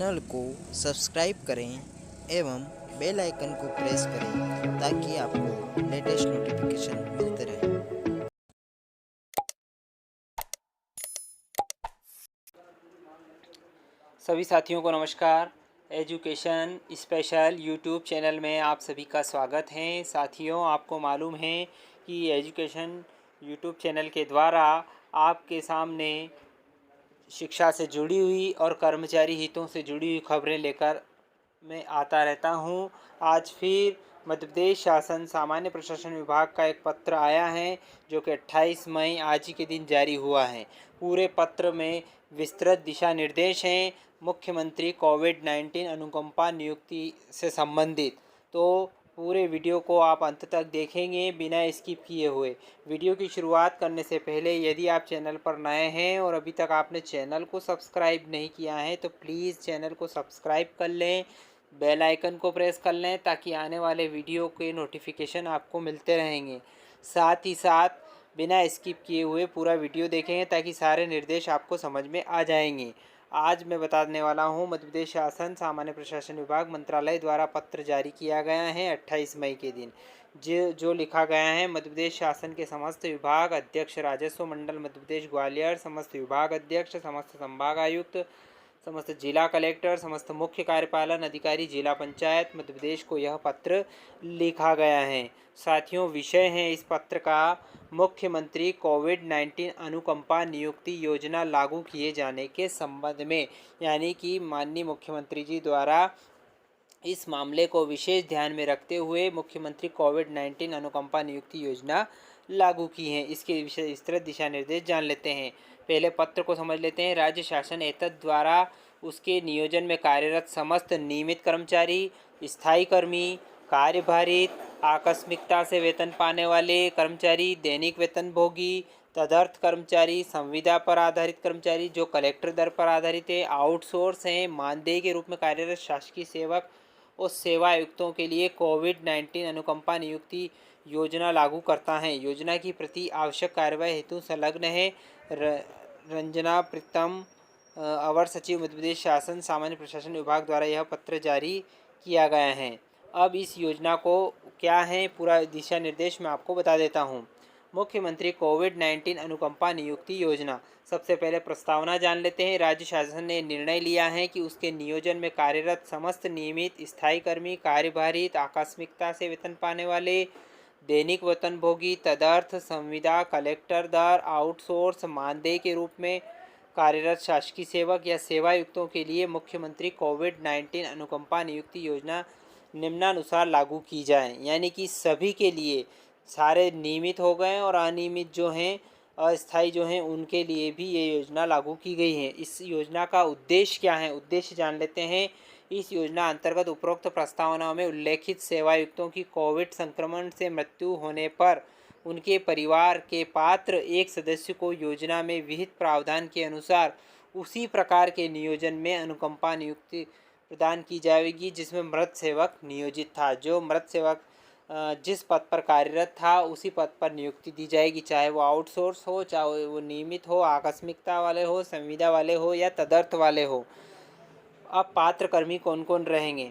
Channel को subscribe करें एवं बेल आइकन को प्रेस करें ताकि आपको लेटेस्ट नोटिफिकेशन मिलते रहें। सभी साथियों को नमस्कार। एजुकेशन स्पेशल यूट्यूब चैनल में आप सभी का स्वागत है। साथियों, आपको मालूम है कि एजुकेशन यूट्यूब चैनल के द्वारा आपके सामने शिक्षा से जुड़ी हुई और कर्मचारी हितों से जुड़ी हुई खबरें लेकर मैं आता रहता हूं। आज फिर मध्य प्रदेश शासन सामान्य प्रशासन विभाग का एक पत्र आया है जो कि 28 मई आज ही के दिन जारी हुआ है। पूरे पत्र में विस्तृत दिशा निर्देश हैं मुख्यमंत्री कोविड-19 अनुकंपा नियुक्ति से संबंधित। तो पूरे वीडियो को आप अंत तक देखेंगे बिना स्किप किए हुए। वीडियो की शुरुआत करने से पहले यदि आप चैनल पर नए हैं और अभी तक आपने चैनल को सब्सक्राइब नहीं किया है तो प्लीज़ चैनल को सब्सक्राइब कर लें, बेल आइकन को प्रेस कर लें ताकि आने वाले वीडियो के नोटिफिकेशन आपको मिलते रहेंगे। साथ ही साथ बिना स्किप किए हुए पूरा वीडियो देखेंगे ताकि सारे निर्देश आपको समझ में आ जाएंगे। आज मैं बताने वाला हूँ मध्य प्रदेश शासन सामान्य प्रशासन विभाग मंत्रालय द्वारा पत्र जारी किया गया है 28 मई के दिन। जो लिखा गया है, मध्य प्रदेश शासन के समस्त विभाग अध्यक्ष राजस्व मंडल मध्य प्रदेश ग्वालियर, समस्त विभाग अध्यक्ष, समस्त संभाग आयुक्त, समस्त जिला कलेक्टर, समस्त मुख्य कार्यपालन अधिकारी, जिला पंचायत मध्य प्रदेश को यह पत्र लिखा गया है। साथियों, विषय है इस पत्र का मुख्यमंत्री कोविड-19 अनुकंपा नियुक्ति योजना लागू किए जाने के संबंध में, यानी कि माननीय मुख्यमंत्री जी द्वारा इस मामले को विशेष ध्यान में रखते हुए मुख्यमंत्री कोविड-19 अनुकंपा नियुक्ति योजना लागू की है। इसके विषय विस्तृत दिशा निर्देश जान लेते हैं। पहले पत्र को समझ लेते हैं। राज्य शासन एतद द्वारा उसके नियोजन में कार्यरत समस्त नियमित कर्मचारी, स्थायी कर्मी, कार्यभारित, आकस्मिकता से वेतन पाने वाले कर्मचारी, दैनिक वेतन भोगी, तदर्थ कर्मचारी, संविदा पर आधारित कर्मचारी जो कलेक्टर दर पर आधारित है, आउटसोर्स हैं, मानदेय के रूप में कार्यरत शासकीय सेवक और सेवा आयुक्तों के लिए कोविड-19 अनुकंपा नियुक्ति योजना लागू करता है। योजना की प्रति आवश्यक कार्यवाही हेतु संलग्न है। रंजना प्रीतम, अवर सचिव मध्य प्रदेश शासन सामान्य प्रशासन विभाग द्वारा यह पत्र जारी किया गया है। अब इस योजना को क्या है पूरा दिशा निर्देश मैं आपको बता देता हूँ। मुख्यमंत्री कोविड-19 अनुकंपा नियुक्ति योजना। सबसे पहले प्रस्तावना जान लेते हैं। राज्य शासन ने निर्णय लिया है कि उसके नियोजन में कार्यरत समस्त नियमित स्थायी कर्मी, कार्यभारित, आकस्मिकता से वेतन पाने वाले, दैनिक वेतनभोगी, तदर्थ, संविदा, कलेक्टर दर, आउटसोर्स, मानदेय के रूप में कार्यरत शासकीय सेवक या सेवायुक्तों के लिए मुख्यमंत्री कोविड-19 अनुकंपा नियुक्ति योजना निम्नानुसार लागू की जाए। यानी कि सभी के लिए, सारे नियमित हो गए और अनियमित जो हैं, अस्थायी जो हैं, उनके लिए भी ये योजना लागू की गई है। इस योजना का उद्देश्य क्या है, उद्देश्य जान लेते हैं। इस योजना अंतर्गत उपरोक्त प्रस्तावना में उल्लेखित सेवायुक्तों की कोविड संक्रमण से मृत्यु होने पर उनके परिवार के पात्र एक सदस्य को योजना में विहित प्रावधान के अनुसार उसी प्रकार के नियोजन में अनुकंपा नियुक्ति प्रदान की जाएगी जिसमें मृत सेवक नियोजित था। जो मृत सेवक जिस पद पर कार्यरत था उसी पद पर नियुक्ति दी जाएगी, चाहे वो आउटसोर्स हो, चाहे वो नियमित हो, आकस्मिकता वाले हो, संविदा वाले हो या तदर्थ वाले हो। अब पात्र कर्मी कौन कौन रहेंगे।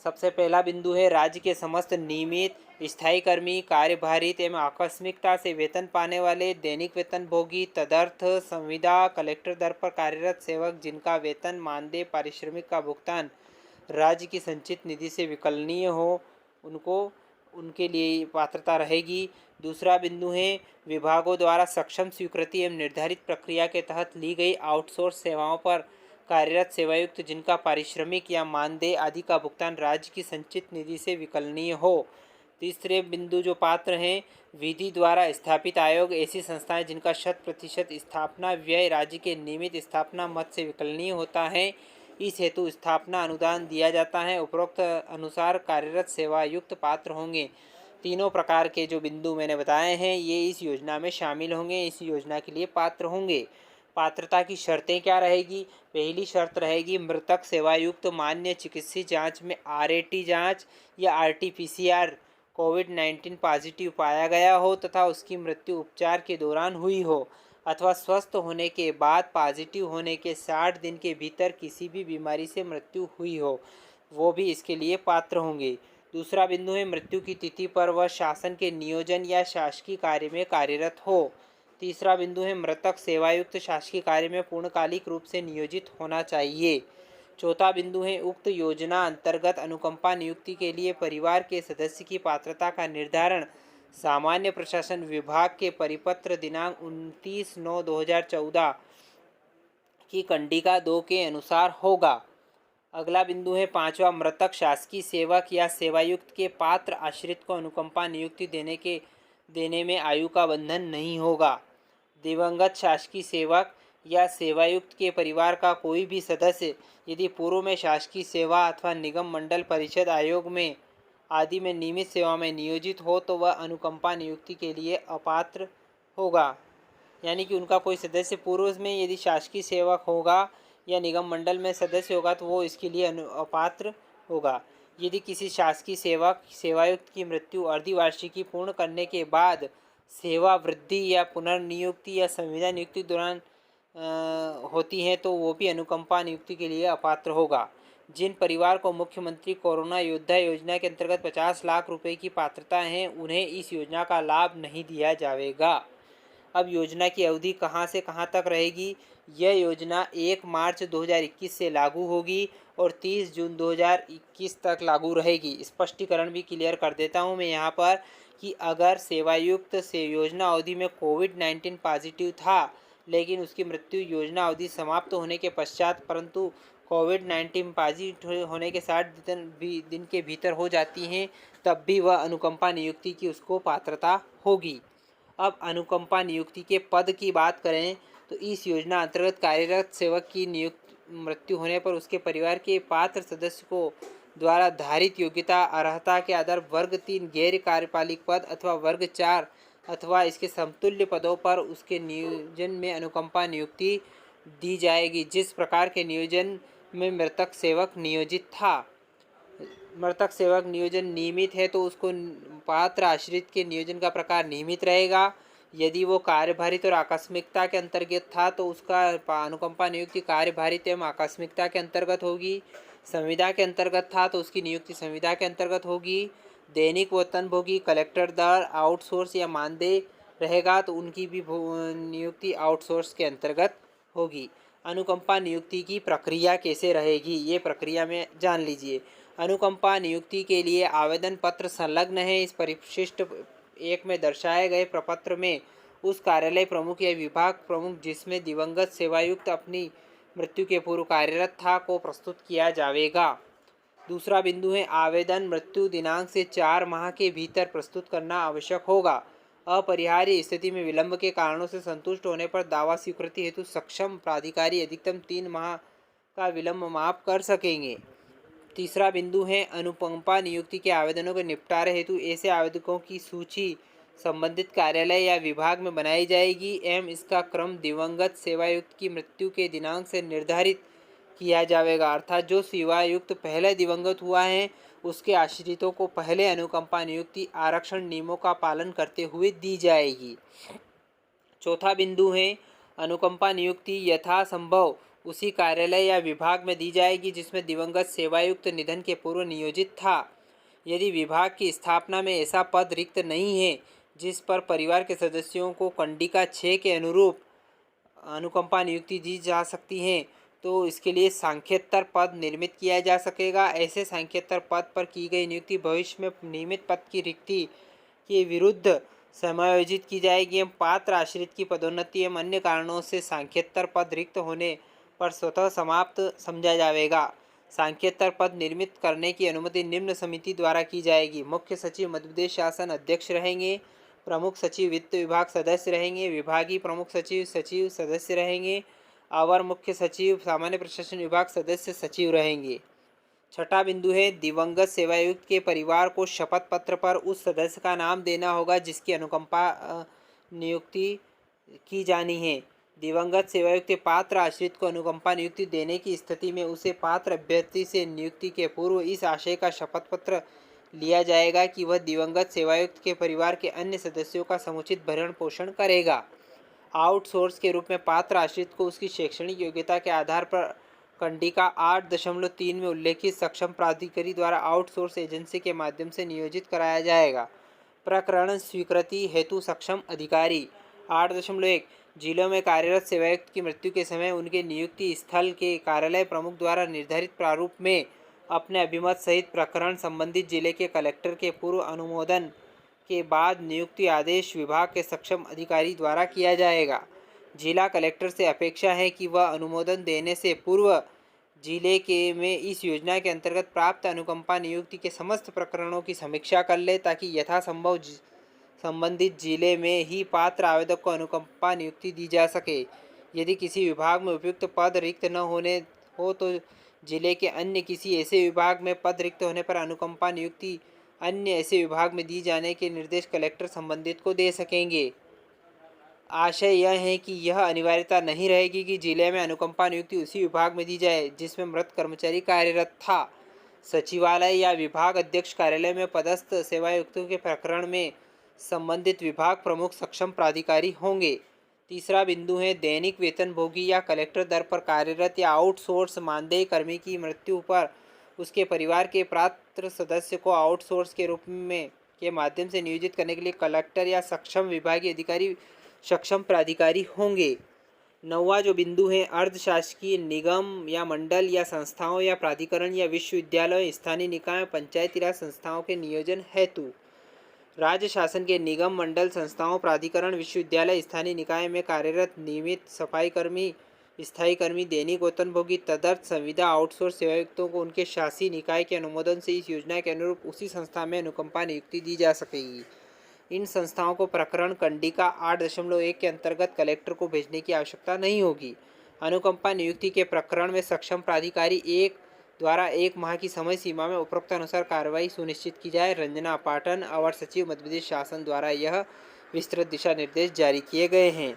सबसे पहला बिंदु है राज्य के समस्त नियमित स्थायी कर्मी, कार्यभारित एवं आकस्मिकता से वेतन पाने वाले, दैनिक वेतन भोगी, तदर्थ, संविदा, कलेक्टर दर पर कार्यरत सेवक जिनका वेतन, मानदेय, पारिश्रमिक का भुगतान राज्य की संचित निधि से विकलनीय हो, उनके लिए पात्रता रहेगी। दूसरा बिंदु है विभागों द्वारा सक्षम स्वीकृति एवं निर्धारित प्रक्रिया के तहत ली गई आउटसोर्स सेवाओं पर कार्यरत सेवायुक्त जिनका पारिश्रमिक या मानदेय आदि का भुगतान राज्य की संचित निधि से विकलनीय हो। तीसरे बिंदु जो पात्र हैं, विधि द्वारा स्थापित आयोग, ऐसी संस्थाएं जिनका 100% स्थापना व्यय राज्य के नियमित स्थापना मद से विकलनीय होता है, इस हेतु स्थापना अनुदान दिया जाता है। उपरोक्त अनुसार कार्यरत सेवायुक्त पात्र होंगे। तीनों प्रकार के जो बिंदु मैंने बताए हैं ये इस योजना में शामिल होंगे, इस योजना के लिए पात्र होंगे। पात्रता की शर्तें क्या रहेगी। पहली शर्त रहेगी मृतक सेवायुक्त मान्य चिकित्सीय जांच में आरएटी जांच या आरटी-पीसीआर कोविड-19 पॉजिटिव पाया गया हो तथा उसकी मृत्यु उपचार के दौरान हुई हो। अथवा स्वस्थ होने के बाद पॉजिटिव होने के 60 दिन के भीतर किसी भी बीमारी से मृत्यु हुई हो, वो भी इसके लिए पात्र होंगे। दूसरा बिंदु है मृत्यु की तिथि पर वह शासन के नियोजन या शासकीय कार्य में कार्यरत हो। तीसरा बिंदु है मृतक सेवायुक्त शासकीय कार्य में पूर्णकालिक रूप से नियोजित होना चाहिए। चौथा बिंदु है उक्त योजना अंतर्गत अनुकंपा नियुक्ति के लिए परिवार के सदस्य की पात्रता का निर्धारण सामान्य प्रशासन विभाग के परिपत्र दिनांक 29/9/2014 की कंडिका 2 के अनुसार होगा। अगला बिंदु है पांचवा, मृतक शासकीय सेवक या सेवायुक्त के पात्र आश्रित को अनुकंपा नियुक्ति देने में आयु का बंधन नहीं होगा। दिवंगत शासकीय सेवक या सेवायुक्त के परिवार का कोई भी सदस्य यदि पूर्व में शासकीय सेवा अथवा निगम मंडल परिषद आयोग में आदि में नियमित सेवा में नियोजित हो तो वह अनुकंपा नियुक्ति के लिए अपात्र होगा। यानी कि उनका कोई सदस्य पूर्व में यदि शासकीय सेवक होगा या निगम मंडल में सदस्य होगा तो वो इसके लिए अपात्र होगा। यदि किसी शासकीय सेवायुक्त की मृत्यु अर्धवार्षिकी पूर्ण करने के बाद सेवा वृद्धि या पुनर्नियुक्ति या संविदा नियुक्ति दौरान होती है तो वो भी अनुकंपा नियुक्ति के लिए अपात्र होगा। जिन परिवार को मुख्यमंत्री कोरोना योद्धा योजना के अंतर्गत 50 लाख रुपए की पात्रता है उन्हें इस योजना का लाभ नहीं दिया जाएगा। अब योजना की अवधि कहां से कहां तक रहेगी? यह योजना 1 मार्च 2021 से लागू होगी और 30 जून 2021 तक लागू रहेगी। स्पष्टीकरण भी क्लियर कर देता हूं मैं यहाँ पर कि अगर सेवायुक्त से योजना अवधि में कोविड-19 पॉजिटिव था लेकिन उसकी मृत्यु योजना अवधि समाप्त होने के पश्चात परंतु कोविड-19 पॉजिटिव होने के 60 दिन के भीतर हो जाती हैं तब भी वह अनुकंपा नियुक्ति की उसको पात्रता होगी। अब अनुकंपा नियुक्ति के पद की बात करें तो इस योजना अंतर्गत कार्यरत सेवक की मृत्यु होने पर उसके परिवार के पात्र सदस्य को द्वारा धारित योग्यता अर्हता के आधार वर्ग 3 गैर कार्यपालिक पद अथवा वर्ग 4 अथवा इसके समतुल्य पदों पर उसके नियोजन में अनुकंपा नियुक्ति दी जाएगी। जिस प्रकार के नियोजन में मृतक सेवक नियोजित था, मृतक सेवक नियोजन नियमित है तो उसको पात्र आश्रित के नियोजन का प्रकार नियमित रहेगा। यदि वो कार्यभारित और आकस्मिकता के अंतर्गत था तो उसका अनुकंपा नियुक्ति कार्यभारित एवं आकस्मिकता के अंतर्गत होगी। संविदा के अंतर्गत था तो उसकी नियुक्ति संविदा के अंतर्गत होगी। दैनिक वेतनभोगी कलेक्टर दर आउटसोर्स या मानदेय रहेगा तो उनकी भी नियुक्ति आउटसोर्स के अंतर्गत होगी। अनुकंपा नियुक्ति की प्रक्रिया कैसे रहेगी ये प्रक्रिया में जान लीजिए। अनुकंपा नियुक्ति के लिए आवेदन पत्र संलग्न है। इस परिशिष्ट 1 में दर्शाए गए प्रपत्र में उस कार्यालय प्रमुख या विभाग प्रमुख जिसमें दिवंगत सेवायुक्त अपनी मृत्यु के पूर्व कार्यरत था को प्रस्तुत किया जाएगा। दूसरा बिंदु है आवेदन मृत्यु दिनांक से 4 माह के भीतर प्रस्तुत करना आवश्यक होगा। अपरिहार्य स्थिति में विलंब के कारणों से संतुष्ट होने पर दावा स्वीकृति हेतु सक्षम प्राधिकारी अधिकतम 3 माह का विलंब माफ कर सकेंगे। तीसरा बिंदु है अनुकंपा नियुक्ति के आवेदनों के निपटारे हेतु ऐसे आवेदकों की सूची संबंधित कार्यालय या विभाग में बनाई जाएगी एवं इसका क्रम दिवंगत सेवायुक्त की मृत्यु के दिनांक से निर्धारित किया जाएगा। अर्थात जो सेवायुक्त पहले दिवंगत हुआ है उसके आश्रितों को पहले अनुकंपा नियुक्ति आरक्षण नियमों का पालन करते हुए दी जाएगी। चौथा बिंदु है अनुकंपा नियुक्ति यथासंभव उसी कार्यालय या विभाग में दी जाएगी जिसमें दिवंगत सेवायुक्त निधन के पूर्व नियोजित था। यदि विभाग की स्थापना में ऐसा पद रिक्त नहीं है जिस पर परिवार के सदस्यों को कंडिका 6 के अनुरूप अनुकंपा नियुक्ति दी जा सकती है तो इसके लिए सांख्येतर पद निर्मित किया जा सकेगा। ऐसे सांख्येतर पद पर की गई नियुक्ति भविष्य में नियमित पद की रिक्ति के विरुद्ध समायोजित की जाएगी एवं पात्र आश्रित की पदोन्नति एवं अन्य कारणों से सांख्येतर पद रिक्त होने पर स्वतः समाप्त समझा जाएगा। सांख्येतर पद निर्मित करने की अनुमति निम्न समिति द्वारा की जाएगी। मुख्य सचिव मध्य प्रदेश शासन अध्यक्ष रहेंगे। प्रमुख सचिव वित्त विभाग सदस्य रहेंगे। विभागीय प्रमुख सचिव सचिव सदस्य रहेंगे। अवर मुख्य सचिव सामान्य प्रशासन विभाग सदस्य सचिव रहेंगे। छठा बिंदु है दिवंगत सेवायुक्त के परिवार को शपथ पत्र पर उस सदस्य का नाम देना होगा जिसकी अनुकंपा नियुक्ति की जानी है। दिवंगत सेवायुक्त पात्र आश्रित को अनुकंपा नियुक्ति देने की स्थिति में उसे पात्र अभ्यर्थी से नियुक्ति के पूर्व इस आशय का शपथ पत्र लिया जाएगा कि वह दिवंगत सेवायुक्त के परिवार के अन्य सदस्यों का समुचित भरण पोषण करेगा। आउटसोर्स के रूप में पात्र आश्रित को उसकी शैक्षणिक योग्यता के आधार पर कंडिका 8.3 में उल्लेखित सक्षम प्राधिकारी द्वारा आउटसोर्स एजेंसी के माध्यम से नियोजित कराया जाएगा। प्रकरण स्वीकृति हेतु सक्षम अधिकारी 8.1 जिलों में कार्यरत सेवायुक्त की मृत्यु के समय उनके नियुक्ति स्थल के कार्यालय प्रमुख द्वारा निर्धारित प्रारूप में अपने अभिमत सहित प्रकरण संबंधित जिले के कलेक्टर के पूर्व अनुमोदन के बाद नियुक्ति आदेश विभाग के सक्षम अधिकारी द्वारा किया जाएगा। जिला कलेक्टर से अपेक्षा है कि वह अनुमोदन देने से पूर्व जिले के में इस योजना के अंतर्गत प्राप्त अनुकंपा नियुक्ति के समस्त प्रकरणों की समीक्षा कर ले, ताकि यथासंभव संबंधित जिले में ही पात्र आवेदक को अनुकंपा नियुक्ति दी जा सके। यदि किसी विभाग में उपयुक्त पद रिक्त न होने हो तो जिले के अन्य किसी ऐसे विभाग में पद रिक्त होने पर अनुकंपा नियुक्ति अन्य ऐसे विभाग में दी जाने के निर्देश कलेक्टर संबंधित को दे सकेंगे। आशय यह है कि यह अनिवार्यता नहीं रहेगी कि जिले में अनुकंपा नियुक्ति उसी विभाग में दी जाए जिसमें मृत कर्मचारी कार्यरत था। सचिवालय या विभाग अध्यक्ष कार्यालय में पदस्थ सेवायुक्तों के प्रकरण में संबंधित विभाग प्रमुख सक्षम प्राधिकारी होंगे। तीसरा बिंदु है दैनिक वेतनभोगी या कलेक्टर दर पर कार्यरत या आउटसोर्स मानदेय कर्मी की मृत्यु पर उसके परिवार के पात्र सदस्य को आउटसोर्स के रूप में के माध्यम से नियोजित करने के लिए कलेक्टर या सक्षम विभागीय अधिकारी सक्षम प्राधिकारी होंगे। नौवां जो बिंदु है अर्धशासकीय निगम या मंडल या संस्थाओं या प्राधिकरण या विश्वविद्यालय स्थानीय निकाय पंचायती राज संस्थाओं के नियोजन हेतु राज्य शासन के निगम मंडल संस्थाओं प्राधिकरण विश्वविद्यालय स्थानीय निकाय में कार्यरत नियमित सफाई कर्मी स्थायी कर्मी दैनिक वेतनभोगी तदर्थ संविदा आउटसोर्स सेवायुक्तों को उनके शासी निकाय के अनुमोदन से इस योजना के अनुरूप उसी संस्था में अनुकंपा नियुक्ति दी जा सकेगी। इन संस्थाओं को प्रकरण कंडिका 8.1 के अंतर्गत कलेक्टर को भेजने की आवश्यकता नहीं होगी। अनुकंपा नियुक्ति के प्रकरण में सक्षम प्राधिकारी 1 द्वारा 1 माह की समय सीमा में उपरोक्त अनुसार कार्रवाई सुनिश्चित की जाए। रंजना पाटन अवर सचिव मध्य प्रदेश शासन द्वारा यह विस्तृत दिशा निर्देश जारी किए गए हैं।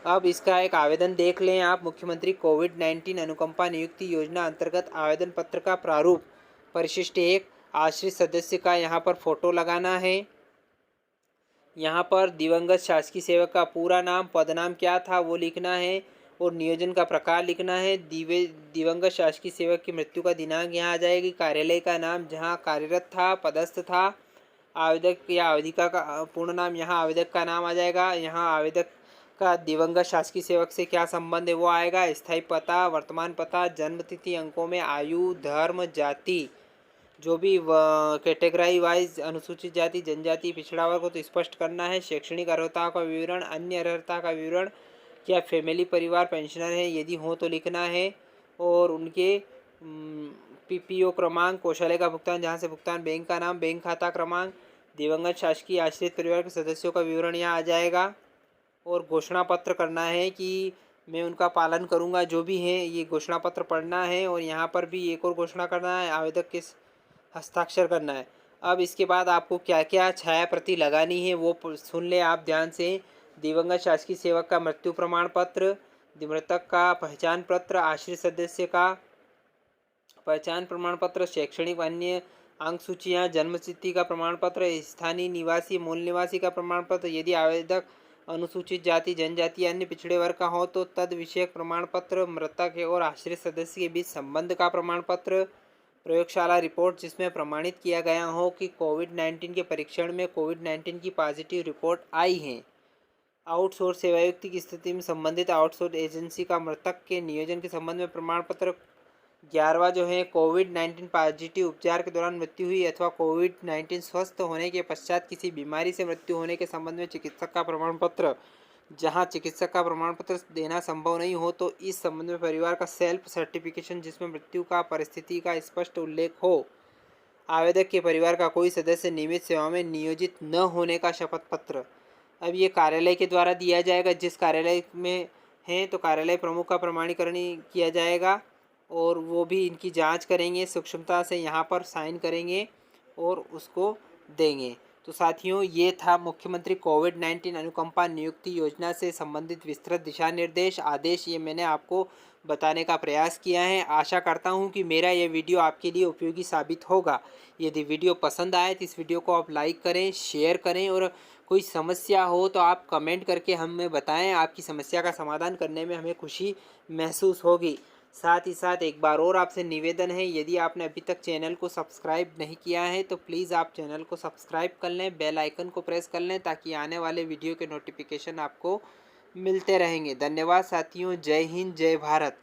अब इसका एक आवेदन देख लें आप। मुख्यमंत्री कोविड-19 अनुकंपा नियुक्ति योजना अंतर्गत आवेदन पत्र का प्रारूप परिशिष्ट 1 आश्रित सदस्य का यहाँ पर फोटो लगाना है। यहाँ पर दिवंगत शासकीय सेवक का पूरा नाम पदनाम क्या था वो लिखना है और नियोजन का प्रकार लिखना है। दिवंगत शासकीय सेवक की मृत्यु का दिनांक यहाँ आ जाएगी। कार्यालय का नाम जहाँ कार्यरत था पदस्थ था। आवेदक या आवेदिका का पूर्ण नाम यहाँ आवेदक का नाम आ जाएगा। यहाँ आवेदक का दिवंगत शासकीय सेवक से क्या संबंध है वो आएगा। स्थायी पता वर्तमान पता जन्मतिथि अंकों में आयु धर्म जाति जो भी कैटेगरी वाइज अनुसूचित जाति जनजाति पिछड़ा वर्ग को तो स्पष्ट करना है। शैक्षणिक अर्हता का विवरण अन्य अर्हता का विवरण क्या फैमिली परिवार पेंशनर है यदि हो तो लिखना है और उनके पीपीओ क्रमांक कोषालय का भुगतान जहां से भुगतान बैंक का नाम बैंक खाता क्रमांक दिवंगत शासकीय आश्रित परिवार के सदस्यों का विवरण यहाँ आ जाएगा और घोषणा पत्र करना है कि मैं उनका पालन करूंगा जो भी है ये घोषणा पत्र पढ़ना है और यहाँ पर भी एक और घोषणा करना है आवेदक के हस्ताक्षर करना है। अब इसके बाद आपको क्या क्या छाया प्रति लगानी है वो सुन ले आप ध्यान से। दिवंगत शासकीय सेवक का मृत्यु प्रमाण पत्र, मृतक का पहचान पत्र, आश्रित सदस्य का पहचान प्रमाण पत्र, शैक्षणिक अन्य अंक सूचियाँ, जन्मतिथि का प्रमाण पत्र, स्थानीय निवासी मूल निवासी का प्रमाण पत्र। यदि आवेदक अनुसूचित जाति जनजाति अन्य पिछड़े वर्ग का हो तो तद विषयक प्रमाण पत्र, मृतक और आश्रित सदस्य के बीच संबंध का प्रमाण पत्र, प्रयोगशाला रिपोर्ट जिसमें प्रमाणित किया गया हो कि कोविड-19 के परीक्षण में कोविड-19 की पॉजिटिव रिपोर्ट आई है। आउटसोर्स सेवायुक्त की स्थिति में संबंधित आउटसोर्स एजेंसी का मृतक के नियोजन के संबंध में प्रमाण पत्र। 11वां जो है कोविड-19 पॉजिटिव उपचार के दौरान मृत्यु हुई अथवा कोविड-19 स्वस्थ होने के पश्चात किसी बीमारी से मृत्यु होने के संबंध में चिकित्सक का प्रमाण पत्र। जहां चिकित्सक का प्रमाण पत्र देना संभव नहीं हो तो इस संबंध में परिवार का सेल्फ सर्टिफिकेशन जिसमें मृत्यु का परिस्थिति का स्पष्ट उल्लेख हो। आवेदक के परिवार का कोई सदस्य नियमित सेवा में नियोजित न होने का शपथ पत्र। अब ये कार्यालय के द्वारा दिया जाएगा। जिस कार्यालय में है तो कार्यालय प्रमुख का प्रमाणीकरण किया जाएगा और वो भी इनकी जांच करेंगे, सूक्ष्मता से यहाँ पर साइन करेंगे और उसको देंगे। तो साथियों, ये था मुख्यमंत्री कोविड-19 अनुकंपा नियुक्ति योजना से संबंधित विस्तृत दिशा निर्देश आदेश। ये मैंने आपको बताने का प्रयास किया है। आशा करता हूँ कि मेरा ये वीडियो आपके लिए उपयोगी साबित होगा। यदि वीडियो पसंद आए तो इस वीडियो को आप लाइक करें, शेयर करें, और कोई समस्या हो तो आप कमेंट करके हमें बताएं। आपकी समस्या का समाधान करने में हमें खुशी महसूस होगी। साथ ही साथ एक बार और आपसे निवेदन है, यदि आपने अभी तक चैनल को सब्सक्राइब नहीं किया है तो प्लीज़ आप चैनल को सब्सक्राइब कर लें, बेल आइकन को प्रेस कर लें, ताकि आने वाले वीडियो के नोटिफिकेशन आपको मिलते रहेंगे। धन्यवाद साथियों। जय हिंद, जय भारत।